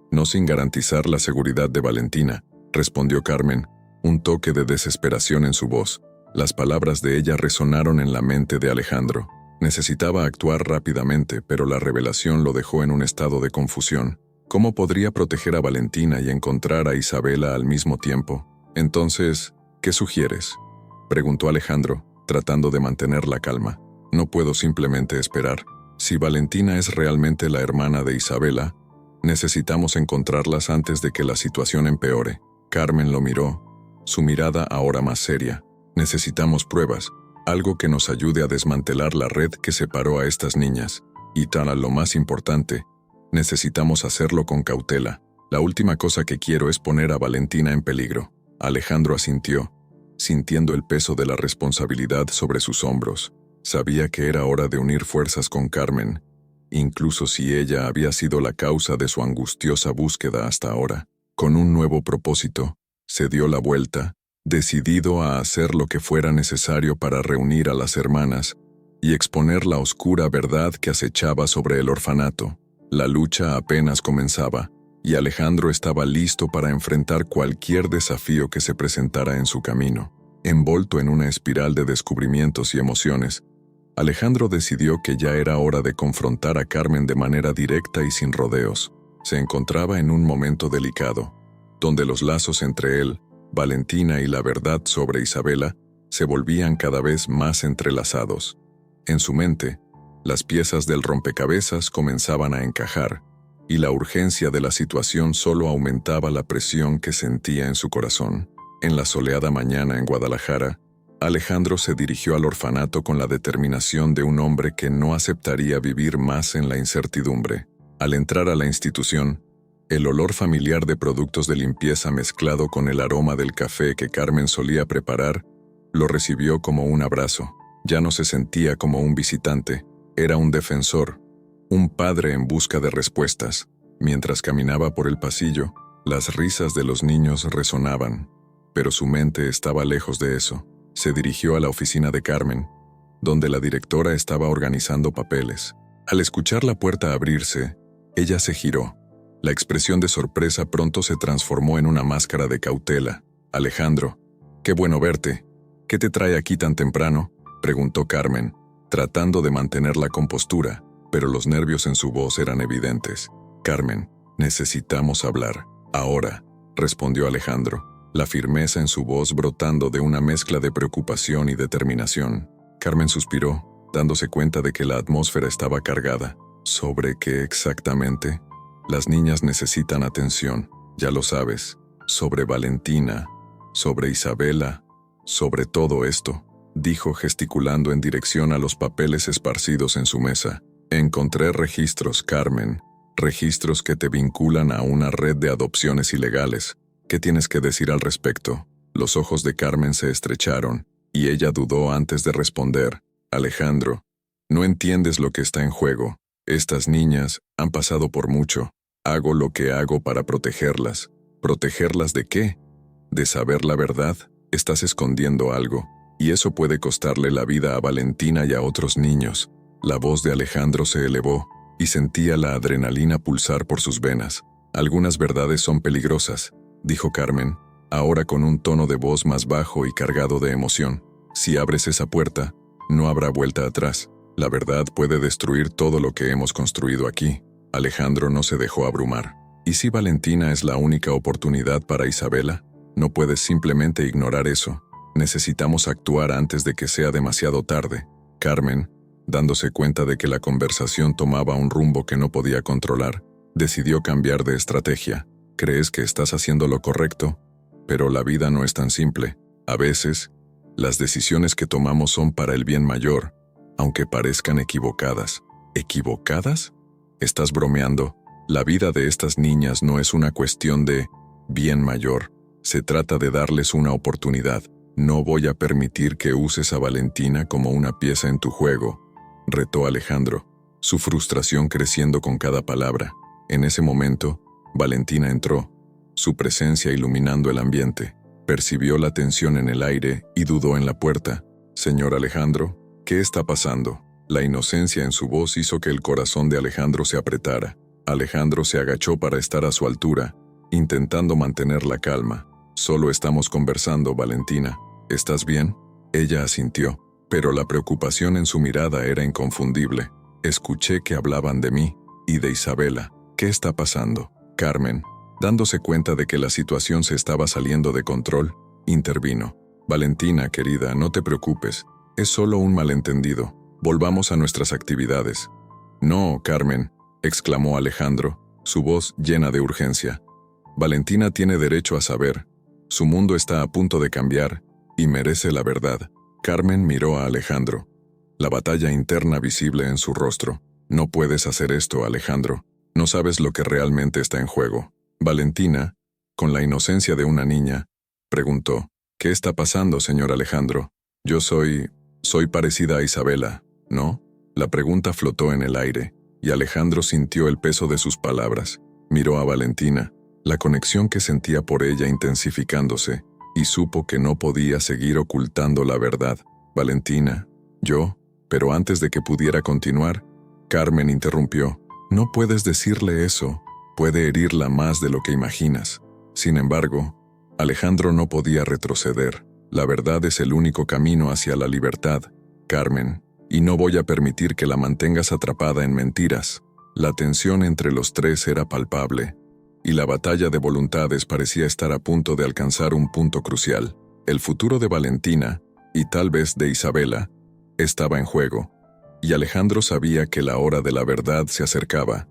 S1: No sin garantizar la seguridad de Valentina, respondió Carmen, un toque de desesperación en su voz. Las palabras de ella resonaron en la mente de Alejandro. Necesitaba actuar rápidamente, pero la revelación lo dejó en un estado de confusión. ¿Cómo podría proteger a Valentina y encontrar a Isabela al mismo tiempo? Entonces, ¿qué sugieres?, preguntó Alejandro, tratando de mantener la calma. No puedo simplemente esperar. Si Valentina es realmente la hermana de Isabela, necesitamos encontrarlas antes de que la situación empeore. Carmen lo miró, su mirada ahora más seria. Necesitamos pruebas, algo que nos ayude a desmantelar la red que separó a estas niñas. Y lo más importante, necesitamos hacerlo con cautela. La última cosa que quiero es poner a Valentina en peligro. Alejandro asintió, sintiendo el peso de la responsabilidad sobre sus hombros. Sabía que era hora de unir fuerzas con Carmen, incluso si ella había sido la causa de su angustiosa búsqueda hasta ahora. Con un nuevo propósito, se dio la vuelta, decidido a hacer lo que fuera necesario para reunir a las hermanas y exponer la oscura verdad que acechaba sobre el orfanato. La lucha apenas comenzaba, y Alejandro estaba listo para enfrentar cualquier desafío que se presentara en su camino. Envolto en una espiral de descubrimientos y emociones, Alejandro decidió que ya era hora de confrontar a Carmen de manera directa y sin rodeos. Se encontraba en un momento delicado, donde los lazos entre él, Valentina y la verdad sobre Isabela se volvían cada vez más entrelazados. En su mente, las piezas del rompecabezas comenzaban a encajar, y la urgencia de la situación solo aumentaba la presión que sentía en su corazón. En la soleada mañana en Guadalajara, Alejandro se dirigió al orfanato con la determinación de un hombre que no aceptaría vivir más en la incertidumbre. Al entrar a la institución, el olor familiar de productos de limpieza mezclado con el aroma del café que Carmen solía preparar, lo recibió como un abrazo. Ya no se sentía como un visitante, era un defensor, un padre en busca de respuestas. Mientras caminaba por el pasillo, las risas de los niños resonaban, pero su mente estaba lejos de eso. Se dirigió a la oficina de Carmen, donde la directora estaba organizando papeles. Al escuchar la puerta abrirse, ella se giró. La expresión de sorpresa pronto se transformó en una máscara de cautela. «Alejandro, qué bueno verte. ¿Qué te trae aquí tan temprano?», preguntó Carmen, tratando de mantener la compostura, pero los nervios en su voz eran evidentes. «Carmen, necesitamos hablar. Ahora», respondió Alejandro, la firmeza en su voz brotando de una mezcla de preocupación y determinación. Carmen suspiró, dándose cuenta de que la atmósfera estaba cargada. ¿Sobre qué exactamente? Las niñas necesitan atención, ya lo sabes. Sobre Valentina, sobre Isabela, sobre todo esto, dijo gesticulando en dirección a los papeles esparcidos en su mesa. Encontré registros, Carmen. registros que te vinculan a una red de adopciones ilegales. ¿Qué tienes que decir al respecto? Los ojos de Carmen se estrecharon, y ella dudó antes de responder. Alejandro, no entiendes lo que está en juego. Estas niñas han pasado por mucho. Hago lo que hago para protegerlas. ¿Protegerlas de qué? ¿De saber la verdad? Estás escondiendo algo, y eso puede costarle la vida a Valentina y a otros niños. La voz de Alejandro se elevó, y sentía la adrenalina pulsar por sus venas. Algunas verdades son peligrosas, dijo Carmen, ahora con un tono de voz más bajo y cargado de emoción. Si abres esa puerta, no habrá vuelta atrás. La verdad puede destruir todo lo que hemos construido aquí. Alejandro no se dejó abrumar. ¿Y si Valentina es la única oportunidad para Isabela? No puedes simplemente ignorar eso. Necesitamos actuar antes de que sea demasiado tarde. Carmen, dándose cuenta de que la conversación tomaba un rumbo que no podía controlar, decidió cambiar de estrategia. ¿Crees que estás haciendo lo correcto? Pero la vida no es tan simple. A veces, las decisiones que tomamos son para el bien mayor, aunque parezcan equivocadas. ¿Equivocadas? ¿Estás bromeando? La vida de estas niñas no es una cuestión de bien mayor. Se trata de darles una oportunidad. No voy a permitir que uses a Valentina como una pieza en tu juego, retó Alejandro, su frustración creciendo con cada palabra. En ese momento, Valentina entró, su presencia iluminando el ambiente. Percibió la tensión en el aire y dudó en la puerta. «Señor Alejandro, ¿qué está pasando?». La inocencia en su voz hizo que el corazón de Alejandro se apretara. Alejandro se agachó para estar a su altura, intentando mantener la calma. «Solo estamos conversando, Valentina. ¿Estás bien?». Ella asintió, pero la preocupación en su mirada era inconfundible. «Escuché que hablaban de mí y de Isabela. ¿Qué está pasando?». Carmen, dándose cuenta de que la situación se estaba saliendo de control, intervino. «Valentina, querida, no te preocupes. Es solo un malentendido. Volvamos a nuestras actividades». «No, Carmen», exclamó Alejandro, su voz llena de urgencia. «Valentina tiene derecho a saber. Su mundo está a punto de cambiar y merece la verdad». Carmen miró a Alejandro, la batalla interna visible en su rostro. «No puedes hacer esto, Alejandro. No sabes lo que realmente está en juego». Valentina, con la inocencia de una niña, preguntó: «¿Qué está pasando, señor Alejandro? Yo soy parecida a Isabela, ¿no?». La pregunta flotó en el aire, y Alejandro sintió el peso de sus palabras. Miró a Valentina, la conexión que sentía por ella intensificándose, y supo que no podía seguir ocultando la verdad. «Valentina, yo…». Pero antes de que pudiera continuar, Carmen interrumpió. «No puedes decirle eso. Puede herirla más de lo que imaginas». Sin embargo, Alejandro no podía retroceder. «La verdad es el único camino hacia la libertad, Carmen, y no voy a permitir que la mantengas atrapada en mentiras». La tensión entre los tres era palpable, y la batalla de voluntades parecía estar a punto de alcanzar un punto crucial. El futuro de Valentina, y tal vez de Isabela, estaba en juego, y Alejandro sabía que la hora de la verdad se acercaba.